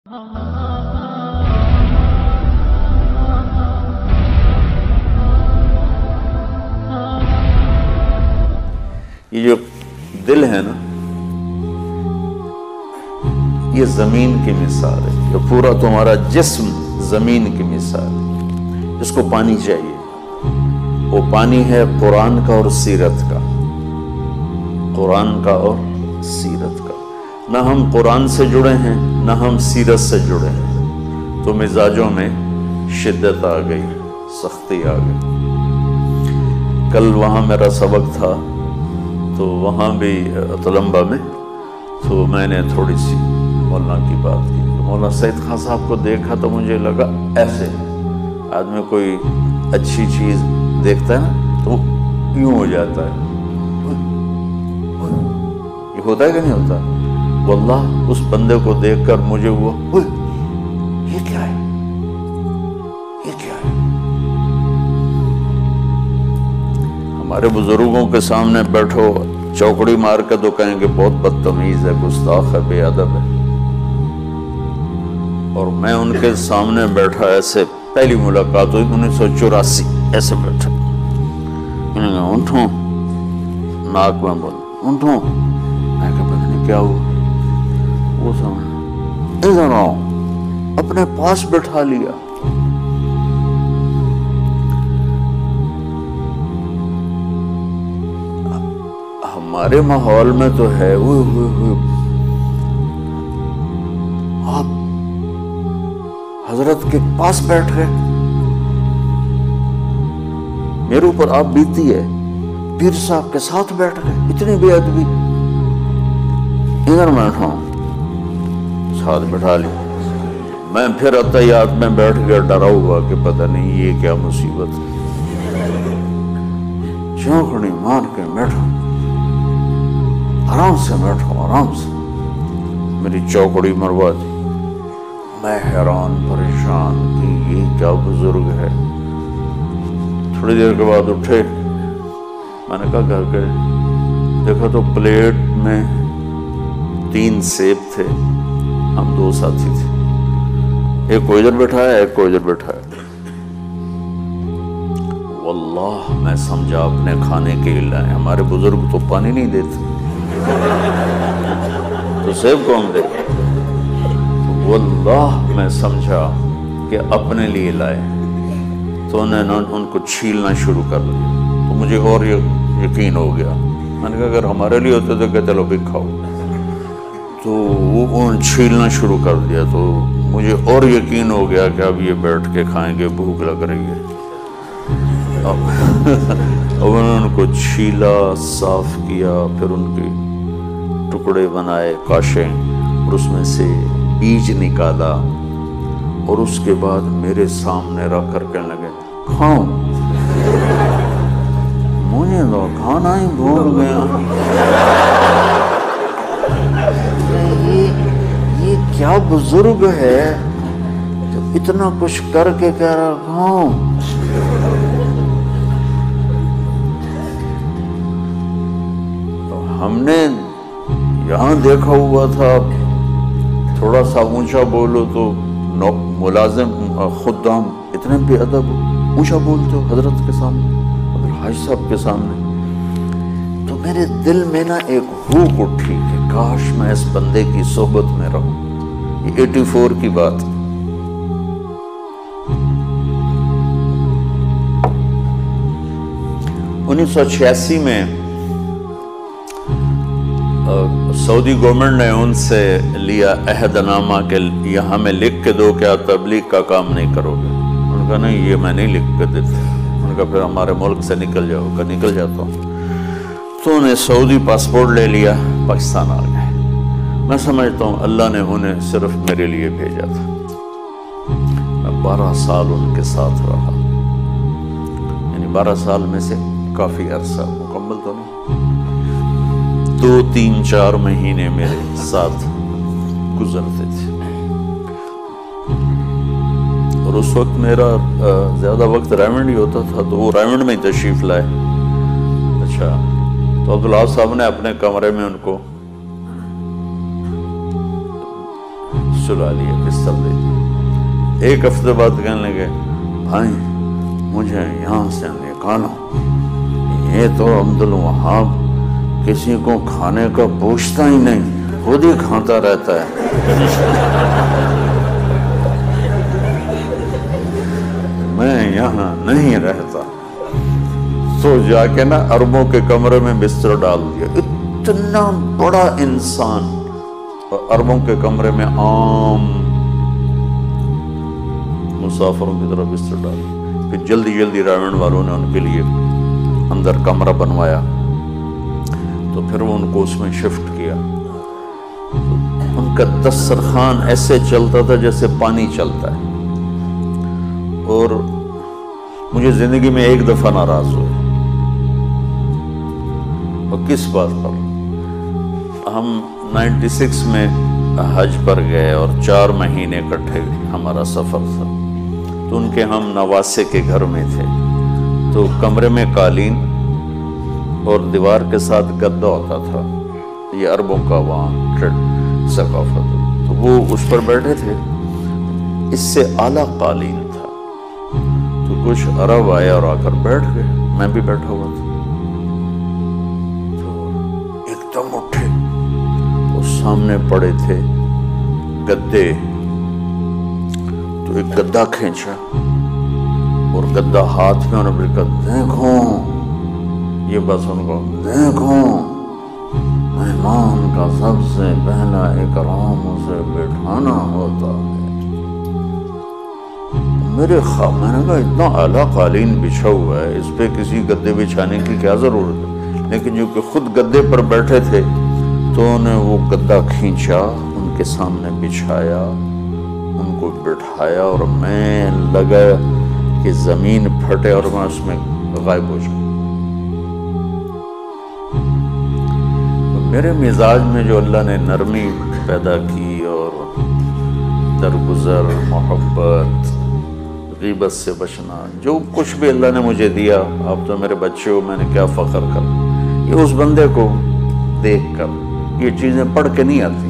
یہ جو دل ہے نا، یہ زمین کی مثال ہے، یہ پورا تمہارا جسم زمین کی مثال ہے، اس کو پانی چاہیے۔ وہ پانی ہے قرآن کا اور سیرت کا، قرآن کا اور سیرت کا۔ نہ ہم قرآن سے جڑے ہیں نہ ہم سیرت سے جڑے ہیں، تو مزاجوں میں شدت آ گئی، سختی آ گئی۔ کل وہاں میرا سبق تھا تو وہاں بھی تلمبہ میں، تو میں نے تھوڑی سی مولانا کی بات کی، تو مولانا سعید خان صاحب کو دیکھا تو مجھے لگا ایسے آدمی کوئی اچھی چیز دیکھتا ہے نا تو یوں ہو جاتا ہے، یہ ہوتا ہے کہ نہیں ہوتا؟ واللہ اس بندے کو دیکھ کر مجھے وہ یہ کیا ہے، یہ کیا ہے؟ ہمارے بزرگوں کے سامنے بیٹھو چوکڑی مار کے تو کہیں گے بہت بدتمیز ہے، گستاخ ہے، بے ادب ہے، اور میں ان کے سامنے بیٹھا ایسے، پہلی ملاقات ہوئی 1984، ایسے بیٹھا، انہوں نے کہا اونٹوں، ناک میں بول اونٹوں، میں کہا پتہ نہیں کیا ہوا، وہ سامنے ادھر آؤ، اپنے پاس بٹھا لیا۔ ہمارے ماحول میں تو ہے آپ حضرت کے پاس بیٹھ گئے، میرے اوپر آپ بیتی ہے، پیر صاحب کے ساتھ بیٹھ گئے، اتنی بے ادبی، ادھر بیٹھا ہوں، ساتھ بٹھا لیا۔ میں پھر عطیات میں بیٹھ گیا، ڈرا ہوا کہ پتہ نہیں یہ کیا مصیبت ہے، چونکڑی مار کے بیٹھا، آرام سے بیٹھو، آرام سے، میری چوکڑی مروا دی۔ میں حیران پریشان کہ یہ کیا بزرگ ہے۔ تھوڑی دیر کے بعد اٹھے، میں نے کہا گھر کے دیکھا تو پلیٹ میں 3 سیب تھے، ہم 2 ساتھی تھے، ایک کو ادھر بیٹھا ہے ایک کو ادھر بیٹھا ہے۔ واللہ میں سمجھا اپنے کھانے کے لیے لائے، ہمارے بزرگ تو پانی نہیں دیتے تو سیب کون دے؟ واللہ میں سمجھا کہ اپنے لیے لائے، تو انہوں نے ان کو چھیلنا شروع کر دیا، تو مجھے اور یقین ہو گیا۔ میں نے کہا اگر ہمارے لیے ہوتے تو کہ چلو بھی کھاؤ، تو وہ چھیلنا شروع کر دیا، تو مجھے اور یقین ہو گیا کہ اب یہ بیٹھ کے کھائیں گے، بھوک لگ رہی ہے۔ اب انہوں نے ان کو چھیلا، صاف کیا، پھر ان کے ٹکڑے بنائے، کاشے، اور اس میں سے بیج نکالا، اور اس کے بعد میرے سامنے رکھ کر کہنے لگے کھاؤ۔ مجھے تو کھانا ہی بھول گیا، یہ کیا بزرگ ہے جو اتنا کچھ کر کے کہہ رہا کھاؤ۔ ہم نے یہاں دیکھا ہوا تھا، تھوڑا سا اونچا بولو تو ملازم خدام اتنے بے ادب اونچا بولتے ہو حضرت کے سامنے، حاج صاحب کے سامنے۔ تو میرے دل میں نا ایک ہوک اٹھی کہ کاش میں اس بندے کی صحبت میں رہوں۔ یہ 84 کی بات۔ 1986 میں سعودی گورنمنٹ نے ان سے لیا عہد نامہ کہ یہاں میں لکھ کے دو کہ آپ تبلیغ کا کام نہیں کرو گے۔ انہوں نے کہا نہیں یہ میں نہیں لکھ کے دیتا۔ انہوں نے کہا پھر ہمارے ملک سے نکل جاؤ۔ کہا نکل جاتا ہوں۔ تو انہیں سعودی پاسپورٹ لے لیا، پاکستان آ گئے۔ میں سمجھتا ہوں اللہ نے انہیں صرف میرے لیے بھیجا تھا۔ میں 12 سال ان کے ساتھ رہا، یعنی 12 سال میں سے کافی عرصہ، مکمل تو نہیں، 2 3 4 مہینے میرے ساتھ گزرتے تھے۔ اور اس وقت میرا زیادہ وقت رائمنڈ ہی ہوتا تھا، تو وہ رائمنڈ میں ہی تشریف لائے۔ اچھا، تو عبداللہ صاحب نے اپنے کمرے میں ان کو سلا لیا، بستر دے دیا۔ ایک ہفتے بعد کہنے لگے بھائی مجھے یہاں سے نکالو، یہ تو عبدالوہاب کسی کو کھانے کا پوچھتا ہی نہیں، خود ہی کھاتا رہتا ہے۔ میں یہاں نہیں رہتا۔ تو جا کے نا عربوں کے کمرے میں بستر ڈال دیا، اتنا بڑا انسان، اور عربوں کے کمرے میں عام مسافروں کی طرح بستر ڈال دیا۔ پھر جلدی جلدی راون والوں نے ان کے لیے اندر کمرہ بنوایا، تو پھر وہ ان کو اس میں شفٹ کیا۔ ان کا دسترخوان ایسے چلتا تھا جیسے پانی چلتا ہے۔ اور مجھے زندگی میں ایک دفعہ ناراض ہوئے، اور کس بات پر؟ ہم 96 میں حج پر گئے اور 4 مہینے اکٹھے ہمارا سفر تھا، تو ان کے ہم نواسے کے گھر میں تھے، تو کمرے میں قالین اور دیوار کے ساتھ گدا ہوتا تھا، یہ عربوں کا وہاں ثقافت، تو وہ اس پر بیٹھے تھے، اس سے اعلیٰ قالین تھا، تو کچھ عرب آئے اور آ کر بیٹھ گئے، میں بھی بیٹھا ہوا تھا، تو ایک دم اٹھے، وہ سامنے پڑے تھے گدے، تو ایک گدا کھینچا اور گدا ہاتھ میں، انہوں نے کہا دیکھو، یہ بس ان کو دیکھو، مہمان کا سب سے پہلا اکرام اسے بٹھانا ہوتا ہے۔ میں نے کہا اتنا اعلیٰ قالین بچھا ہوا ہے، اس پہ کسی گدے بچھانے کی کیا ضرورت ہے؟ لیکن جو کہ خود گدے پر بیٹھے تھے تو انہوں نے وہ گدا کھینچا، ان کے سامنے بچھایا، ان کو بٹھایا، اور میں لگا کہ زمین پھٹے اور میں اس میں غائب ہو جاؤں۔ میرے مزاج میں جو اللہ نے نرمی پیدا کی، اور درگزر، محبت، غیبت سے بچنا، جو کچھ بھی اللہ نے مجھے دیا، آپ تو میرے بچے ہو، میں نے کیا فخر کر، یہ اس بندے کو دیکھ کر، یہ چیزیں پڑھ کے نہیں آتی،